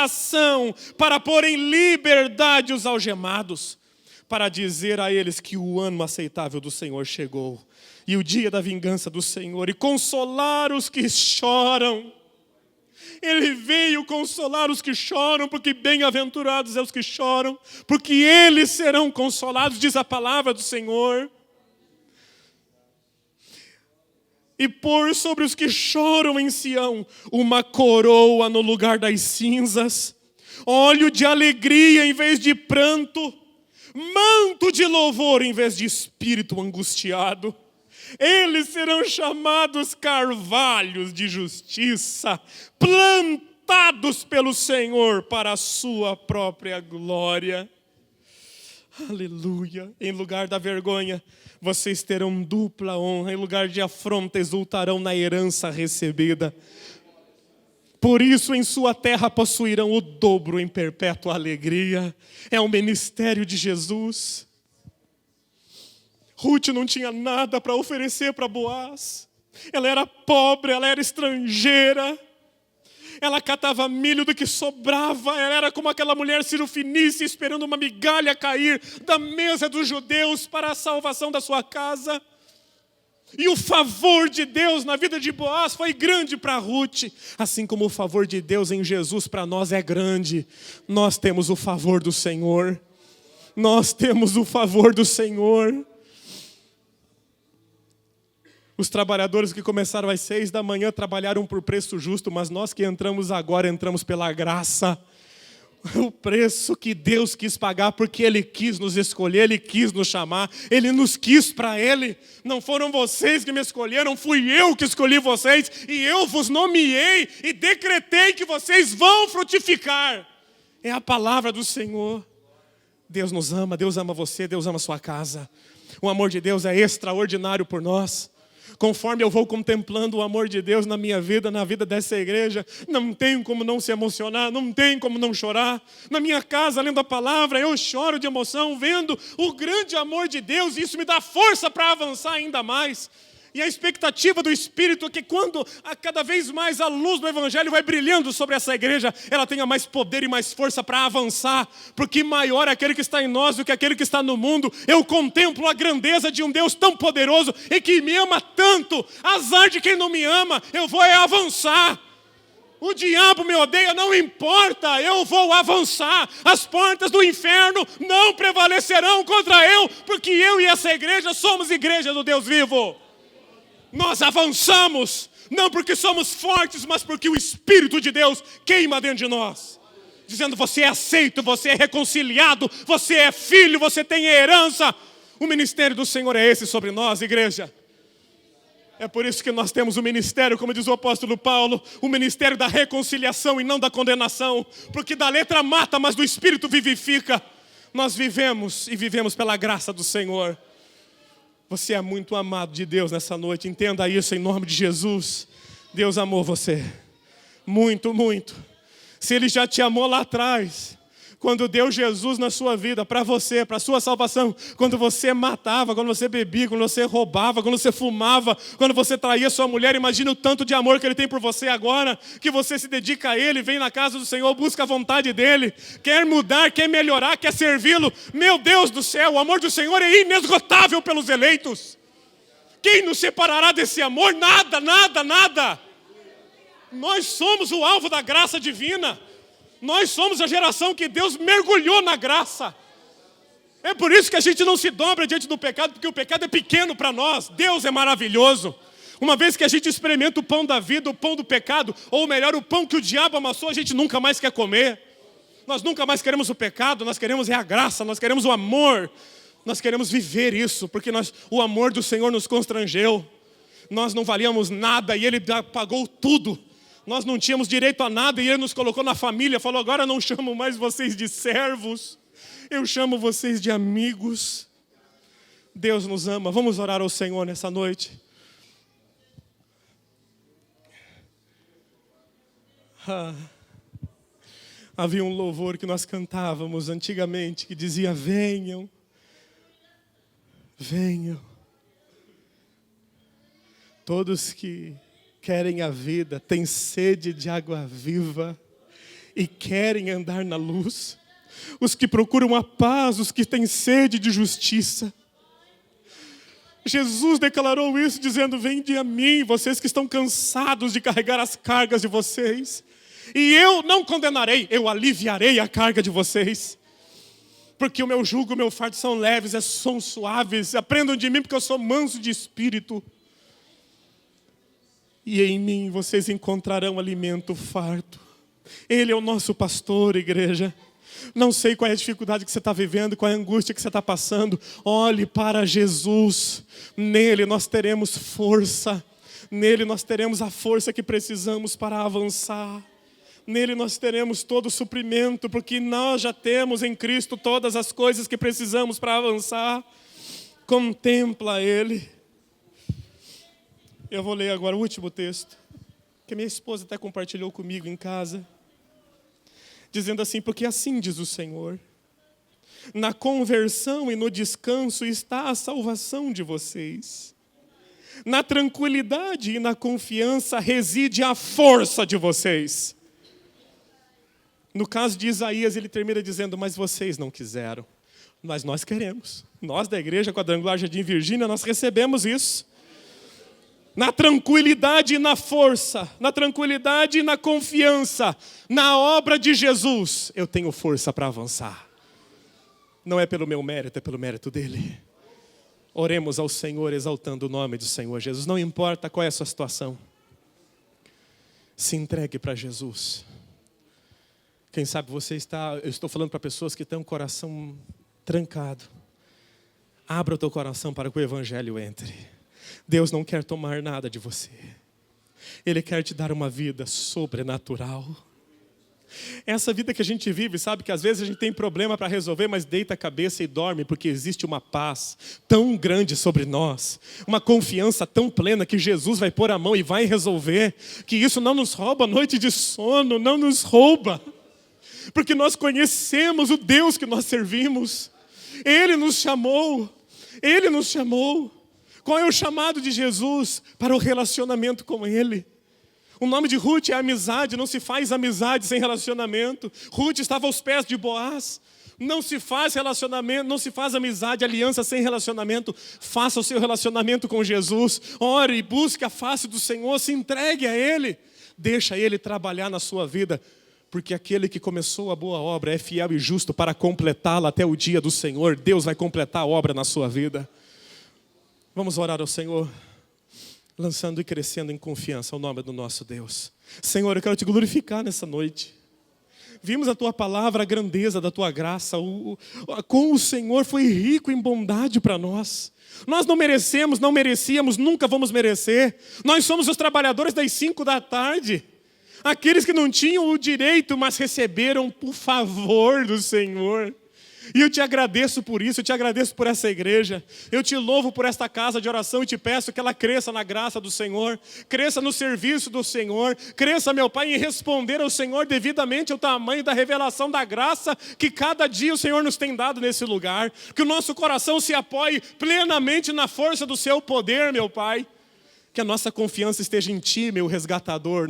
para pôr em liberdade os algemados, para dizer a eles que o ano aceitável do Senhor chegou, e o dia da vingança do Senhor, e consolar os que choram. Ele veio consolar os que choram, porque bem-aventurados é os que choram, porque eles serão consolados, diz a palavra do Senhor. E pôr sobre os que choram em Sião uma coroa no lugar das cinzas, óleo de alegria em vez de pranto, manto de louvor em vez de espírito angustiado. Eles serão chamados carvalhos de justiça, plantados pelo Senhor para a sua própria glória. Aleluia! Em lugar da vergonha, vocês terão dupla honra. Em lugar de afronta, exultarão na herança recebida. Por isso, em sua terra possuirão o dobro em perpétua alegria. É o ministério de Jesus. Ruth não tinha nada para oferecer para Boaz. Ela era pobre, ela era estrangeira. Ela catava milho do que sobrava. Ela era como aquela mulher cirofenícia esperando uma migalha cair da mesa dos judeus para a salvação da sua casa. E o favor de Deus na vida de Boaz foi grande para Ruth. Assim como o favor de Deus em Jesus para nós é grande. Nós temos o favor do Senhor. Nós temos o favor do Senhor. Os trabalhadores que começaram às 6 da manhã trabalharam por preço justo, mas nós que entramos agora, entramos pela graça. O preço que Deus quis pagar, porque Ele quis nos escolher, Ele quis nos chamar, Ele nos quis para Ele. Não foram vocês que me escolheram, fui eu que escolhi vocês, e eu vos nomeei e decretei que vocês vão frutificar. É a palavra do Senhor. Deus nos ama, Deus ama você, Deus ama a sua casa. O amor de Deus é extraordinário por nós. Conforme eu vou contemplando o amor de Deus na minha vida, na vida dessa igreja, não tem como não se emocionar, não tem como não chorar. Na minha casa, lendo a palavra, eu choro de emoção, vendo o grande amor de Deus, e isso me dá força para avançar ainda mais. E a expectativa do Espírito é que quando cada vez mais a luz do Evangelho vai brilhando sobre essa igreja, ela tenha mais poder e mais força para avançar, porque maior é aquele que está em nós do que aquele que está no mundo. Eu contemplo a grandeza de um Deus tão poderoso e que me ama tanto. Azar de quem não me ama, eu vou avançar. O diabo me odeia, não importa, eu vou avançar. As portas do inferno não prevalecerão contra eu, porque eu e essa igreja somos igreja do Deus vivo. Nós avançamos, não porque somos fortes, mas porque o Espírito de Deus queima dentro de nós. Dizendo, você é aceito, você é reconciliado, você é filho, você tem herança. O ministério do Senhor é esse sobre nós, igreja. É por isso que nós temos o ministério, como diz o apóstolo Paulo, o ministério da reconciliação e não da condenação. Porque da letra mata, mas do Espírito vivifica. Nós vivemos e vivemos pela graça do Senhor. Você é muito amado de Deus nessa noite. Entenda isso em nome de Jesus. Deus amou você. Muito, muito. Se Ele já te amou lá atrás, quando deu Jesus na sua vida, para você, para a sua salvação, quando você matava, quando você bebia, quando você roubava, quando você fumava, quando você traía sua mulher, imagina o tanto de amor que Ele tem por você agora, que você se dedica a Ele, vem na casa do Senhor, busca a vontade dEle, quer mudar, quer melhorar, quer servi-lo. Meu Deus do céu, o amor do Senhor é inesgotável pelos eleitos. Quem nos separará desse amor? Nada, nada, nada. Nós somos o alvo da graça divina. Nós somos a geração que Deus mergulhou na graça. É por isso que a gente não se dobra diante do pecado, porque o pecado é pequeno para nós. Deus é maravilhoso. Uma vez que a gente experimenta o pão da vida, o pão do pecado, ou melhor, o pão que o diabo amassou, a gente nunca mais quer comer. Nós nunca mais queremos o pecado, nós queremos a graça, nós queremos o amor. Nós queremos viver isso, porque o amor do Senhor nos constrangeu. Nós não valíamos nada e Ele pagou tudo. Nós não tínhamos direito a nada e Ele nos colocou na família. Falou, agora eu não chamo mais vocês de servos, eu chamo vocês de amigos. Deus nos ama. Vamos orar ao Senhor nessa noite. Havia um louvor que nós cantávamos antigamente que dizia, venham, venham, todos que querem a vida, têm sede de água viva e querem andar na luz, os que procuram a paz, os que têm sede de justiça. Jesus declarou isso dizendo, vinde a mim, vocês que estão cansados de carregar as cargas de vocês, e eu não condenarei, eu aliviarei a carga de vocês. Porque o meu jugo, o meu fardo são leves, são suaves. Aprendam de mim porque eu sou manso de espírito. E em mim vocês encontrarão alimento farto. Ele é o nosso pastor, igreja. Não sei qual é a dificuldade que você está vivendo, qual é a angústia que você está passando. Olhe para Jesus. Nele nós teremos força. Nele nós teremos a força que precisamos para avançar. Nele nós teremos todo o suprimento, porque nós já temos em Cristo todas as coisas que precisamos para avançar. Contempla Ele. Eu vou ler agora o último texto, que minha esposa até compartilhou comigo em casa, dizendo assim, porque assim diz o Senhor, na conversão e no descanso está a salvação de vocês. Na tranquilidade e na confiança reside a força de vocês. No caso de Isaías, ele termina dizendo, mas vocês não quiseram, mas nós queremos. Nós da Igreja Quadrangular Jardim Virgínia, nós recebemos isso. Na tranquilidade e na força, na tranquilidade e na confiança, na obra de Jesus, eu tenho força para avançar. Não é pelo meu mérito, é pelo mérito dele. Oremos ao Senhor, exaltando o nome do Senhor Jesus. Não importa qual é a sua situação, se entregue para Jesus. Quem sabe eu estou falando para pessoas que têm um coração trancado. Abra o teu coração para que o Evangelho entre. Deus não quer tomar nada de você. Ele quer te dar uma vida sobrenatural. Essa vida que a gente vive, sabe que às vezes a gente tem problema para resolver, mas deita a cabeça e dorme, porque existe uma paz tão grande sobre nós, uma confiança tão plena que Jesus vai pôr a mão e vai resolver, que isso não nos rouba a noite de sono, não nos rouba. Porque nós conhecemos o Deus que nós servimos. Ele nos chamou. Ele nos chamou. Qual é o chamado de Jesus? Para o relacionamento com Ele. O nome de Ruth é amizade. Não se faz amizade sem relacionamento. Ruth estava aos pés de Boaz. Não se faz relacionamento, não se faz amizade, aliança sem relacionamento. Faça o seu relacionamento com Jesus. Ore e busque a face do Senhor. Se entregue a Ele. Deixa Ele trabalhar na sua vida. Porque aquele que começou a boa obra é fiel e justo para completá-la até o dia do Senhor. Deus vai completar a obra na sua vida. Vamos orar ao Senhor, lançando e crescendo em confiança ao nome do nosso Deus. Senhor, eu quero te glorificar nessa noite. Vimos a tua palavra, a grandeza da tua graça. Com o Senhor foi rico em bondade para nós. Nós não merecemos, não merecíamos, nunca vamos merecer. Nós somos os trabalhadores das 5 da tarde. Aqueles que não tinham o direito, mas receberam por favor do Senhor. E eu te agradeço por isso, eu te agradeço por essa igreja. Eu te louvo por esta casa de oração e te peço que ela cresça na graça do Senhor. Cresça no serviço do Senhor. Cresça, meu Pai, em responder ao Senhor devidamente ao tamanho da revelação da graça que cada dia o Senhor nos tem dado nesse lugar. Que o nosso coração se apoie plenamente na força do seu poder, meu Pai. Que a nossa confiança esteja em Ti, meu resgatador,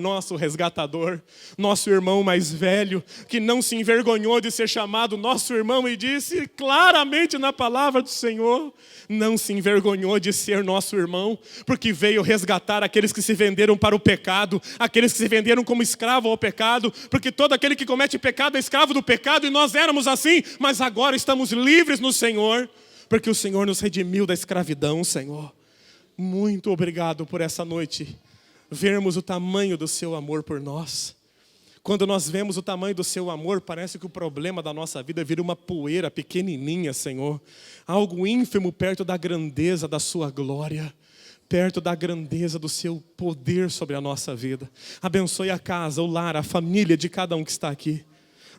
nosso irmão mais velho, que não se envergonhou de ser chamado nosso irmão e disse claramente na palavra do Senhor, não se envergonhou de ser nosso irmão, porque veio resgatar aqueles que se venderam para o pecado, aqueles que se venderam como escravo ao pecado, porque todo aquele que comete pecado é escravo do pecado, e nós éramos assim, mas agora estamos livres no Senhor, porque o Senhor nos redimiu da escravidão, Senhor. muito obrigado por essa noite. Vermos o tamanho do seu amor por nós. Quando nós vemos o tamanho do seu amor, parece que o problema da nossa vida vira uma poeira pequenininha, Senhor. Algo ínfimo perto da grandeza da sua glória. Perto da grandeza do seu poder sobre a nossa vida. Abençoe a casa, o lar, a família de cada um que está aqui.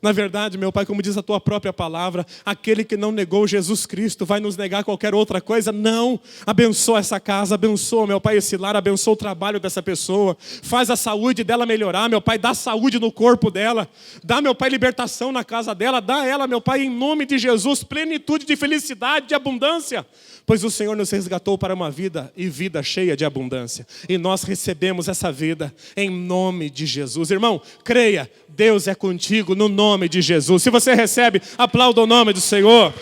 Na verdade, meu Pai, como diz a tua própria palavra, aquele que não negou Jesus Cristo vai nos negar qualquer outra coisa? Não. Abençoa essa casa, abençoa, meu Pai, esse lar, abençoa o trabalho dessa pessoa. Faz a saúde dela melhorar, meu Pai, dá saúde no corpo dela. Dá, meu Pai, libertação na casa dela. Dá a ela, meu Pai, em nome de Jesus, plenitude de felicidade, de abundância. Pois o Senhor nos resgatou para uma vida e vida cheia de abundância. E nós recebemos essa vida em nome de Jesus. Irmão, creia, Deus é contigo no nome de Jesus. Se você recebe, aplauda o nome do Senhor.